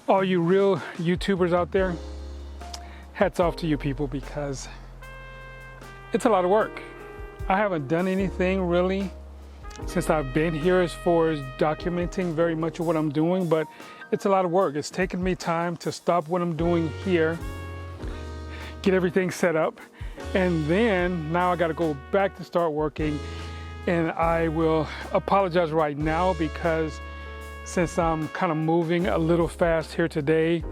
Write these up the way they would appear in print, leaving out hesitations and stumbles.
All you real YouTubers out there, hats off to you people, because it's a lot of work. I haven't done anything really since I've been here as far as documenting very much of what I'm doing, but it's a lot of work. It's taken me time to stop what I'm doing here, get everything set up, and then now I got to go back to start working. And I will apologize right now because since I'm kind of moving a little fast here today,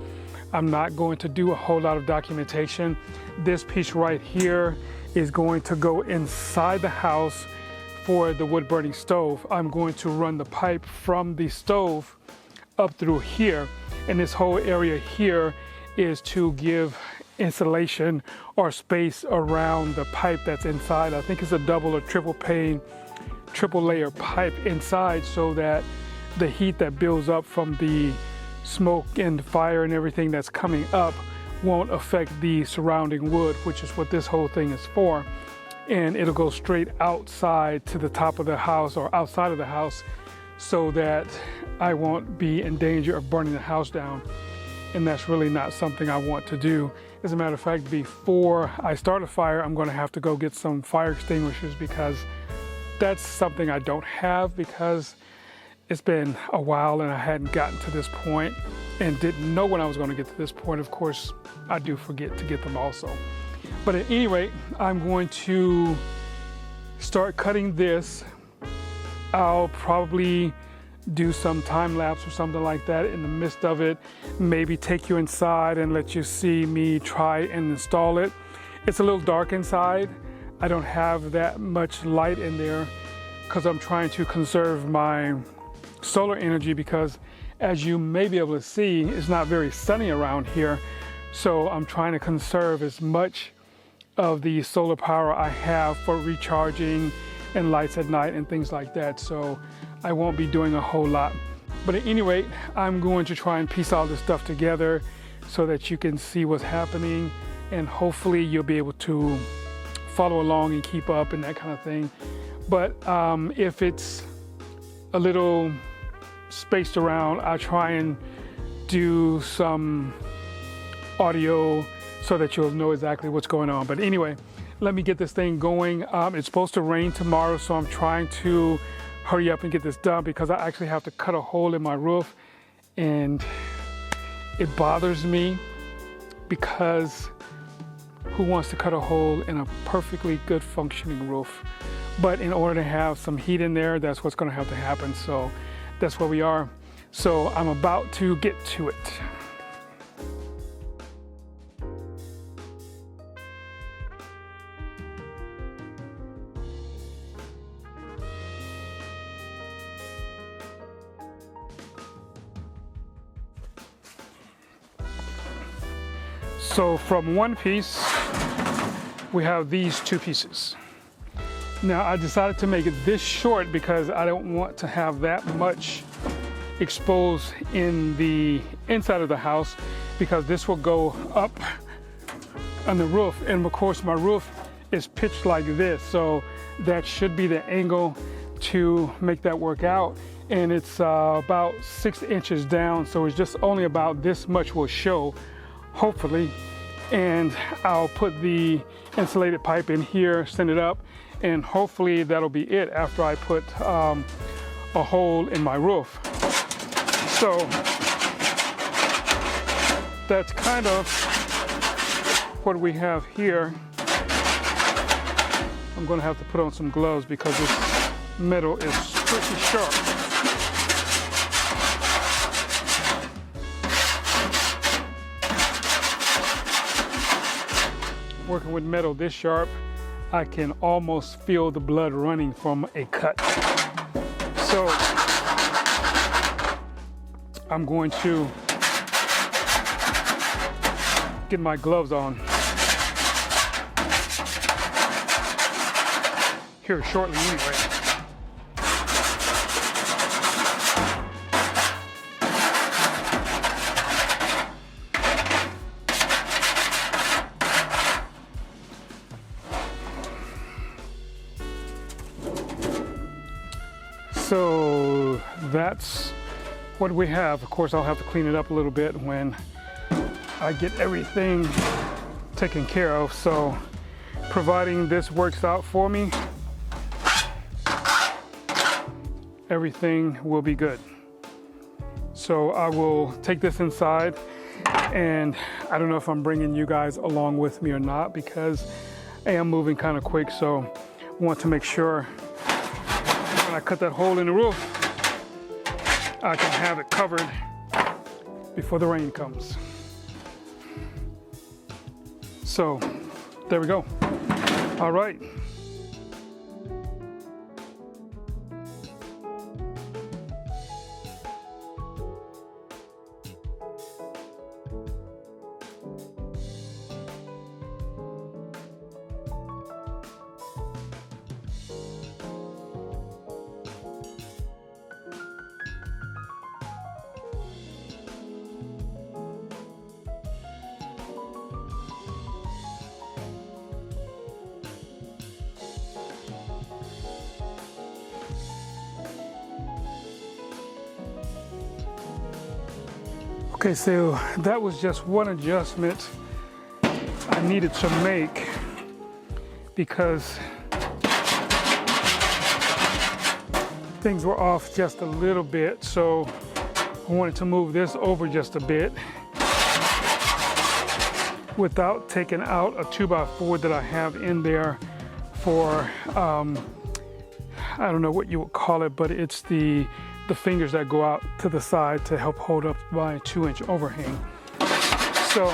I'm not going to do a whole lot of documentation. This piece right here is going to go inside the house for the wood burning stove. I'm going to run the pipe from the stove up through here, and this whole area here is to give insulation or space around the pipe that's inside. I think it's a double or triple layer pipe inside, so that the heat that builds up from the smoke and fire and everything that's coming up won't affect the surrounding wood, which is what this whole thing is for. And it'll go straight outside to the top of the house or outside of the house, so that I won't be in danger of burning the house down. And that's really not something I want to do. As a matter of fact, before I start a fire, I'm going to have to go get some fire extinguishers, because that's something I don't have, because it's been a while and I hadn't gotten to this point and didn't know when I was going to get to this point. Of course, I do forget to get them also. But at any rate, I'm going to start cutting this. I'll probably do some time lapse or something like that in the midst of it. Maybe take you inside and let you see me try and install it. It's a little dark inside. I don't have that much light in there because I'm trying to conserve my solar energy, because as you may be able to see, it's not very sunny around here. So I'm trying to conserve as much of the solar power I have for recharging and lights at night and things like that. So I won't be doing a whole lot. But at any rate, I'm going to try and piece all this stuff together so that you can see what's happening, and hopefully you'll be able to follow along and keep up and that kind of thing. But if it's a little spaced around, I'll try and do some audio so that you'll know exactly what's going on. But anyway, let me get this thing going. It's supposed to rain tomorrow, so I'm trying to hurry up and get this done, because I actually have to cut a hole in my roof, and it bothers me, because who wants to cut a hole in a perfectly good functioning roof? But in order to have some heat in there, that's what's going to have to happen. So that's where we are. So I'm about to get to it. So from one piece, we have these two pieces. Now I decided to make it this short because I don't want to have that much exposed in the inside of the house, because this will go up on the roof. And of course my roof is pitched like this, so that should be the angle to make that work out. And it's about 6 inches down, so it's just only about this much will show, hopefully. And I'll put the insulated pipe in here, send it up, and hopefully that'll be it after I put a hole in my roof. So that's kind of what we have here. I'm going to have to put on some gloves because this metal is pretty sharp. Working with metal this sharp, I can almost feel the blood running from a cut. So I'm going to get my gloves on here shortly anyway. So that's what we have. Of course, I'll have to clean it up a little bit when I get everything taken care of. So providing this works out for me, everything will be good. So I will take this inside, and I don't know if I'm bringing you guys along with me or not, because I am moving kind of quick. So I want to make sure when I cut that hole in the roof, I can have it covered before the rain comes. So there we go. All right. Okay, so that was just one adjustment I needed to make, because things were off just a little bit. So I wanted to move this over just a bit without taking out a 2x4 that I have in there for, I don't know what you would call it, but it's the fingers that go out to the side to help hold up my 2-inch overhang. So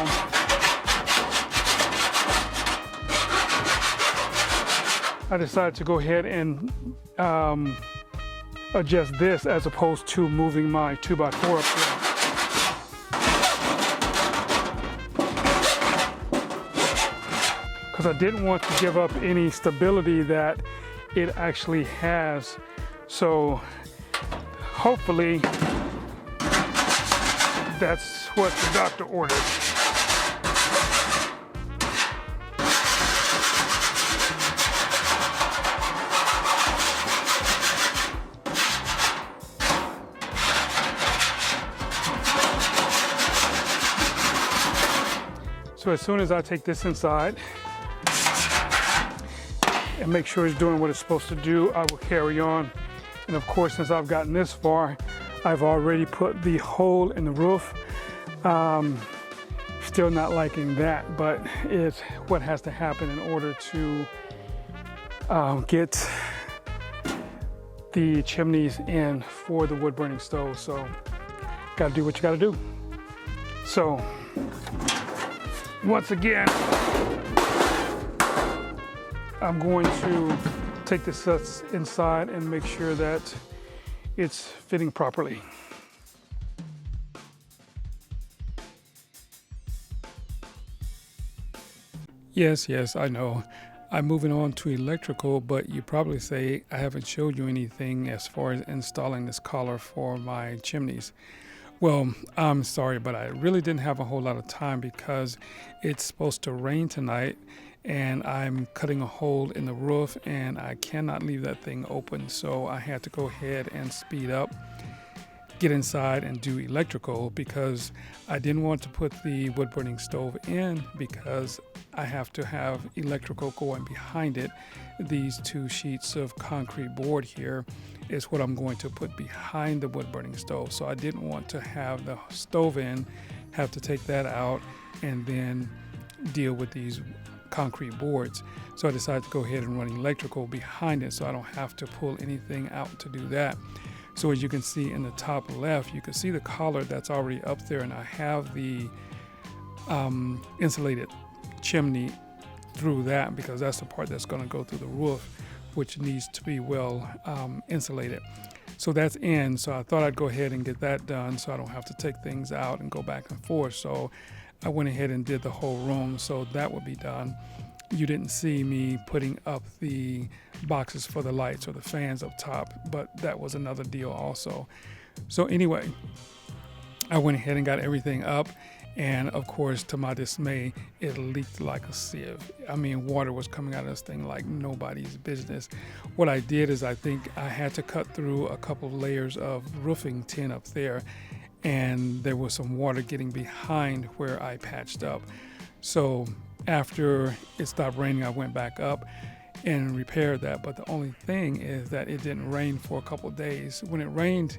I decided to go ahead and adjust this as opposed to moving my 2x4 up there, because I didn't want to give up any stability that it actually has. So hopefully that's what the doctor ordered. So as soon as I take this inside and make sure it's doing what it's supposed to do, I will carry on. And of course, since I've gotten this far, I've already put the hole in the roof. Still not liking that, but it's what has to happen in order to get the chimneys in for the wood burning stove. So gotta do what you gotta do. So once again, I'm going to take this inside and make sure that it's fitting properly. Yes, I know. I'm moving on to electrical, but you probably say I haven't showed you anything as far as installing this collar for my chimneys. Well, I'm sorry, but I really didn't have a whole lot of time because it's supposed to rain tonight, and I'm cutting a hole in the roof and I cannot leave that thing open. So I had to go ahead and speed up, get inside and do electrical, because I didn't want to put the wood burning stove in because I have to have electrical going behind it. These 2 sheets of concrete board here is what I'm going to put behind the wood burning stove. So I didn't want to have the stove in, have to take that out, and then deal with these concrete boards. So I decided to go ahead and run electrical behind it so I don't have to pull anything out to do that. So as you can see in the top left, you can see the collar that's already up there, and I have the insulated chimney through that because that's the part that's going to go through the roof, which needs to be well insulated. So that's in. So I thought I'd go ahead and get that done so I don't have to take things out and go back and forth. So I went ahead and did the whole room, so that would be done. You didn't see me putting up the boxes for the lights or the fans up top, but that was another deal also. So anyway, I went ahead and got everything up, And of course, to my dismay, it leaked like a sieve. I mean, water was coming out of this thing like nobody's business. What I did is I think I had to cut through a couple of layers of roofing tin up there, and there was some water getting behind where I patched up. So after it stopped raining, I went back up and repaired that. But the only thing is that it didn't rain for a couple of days. When it rained,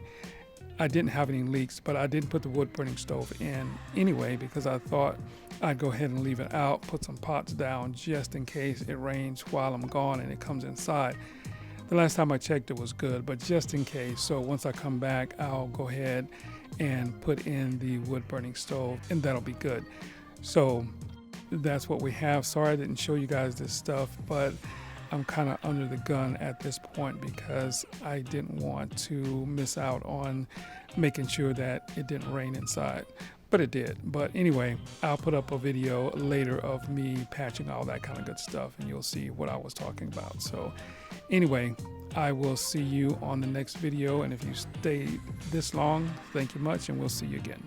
I didn't have any leaks, but I didn't put the wood burning stove in anyway because I thought I'd go ahead and leave it out, put some pots down just in case it rains while I'm gone and it comes inside. The last time I checked, it was good, but just in case. So once I come back, I'll go ahead and put in the wood burning stove, and that'll be good. So that's what we have. Sorry I didn't show you guys this stuff, but I'm kind of under the gun at this point because I didn't want to miss out on making sure that it didn't rain inside, but it did. But anyway, I'll put up a video later of me patching all that kind of good stuff, and you'll see what I was talking about. So anyway, I will see you on the next video, and if you stay this long, thank you much, and we'll see you again.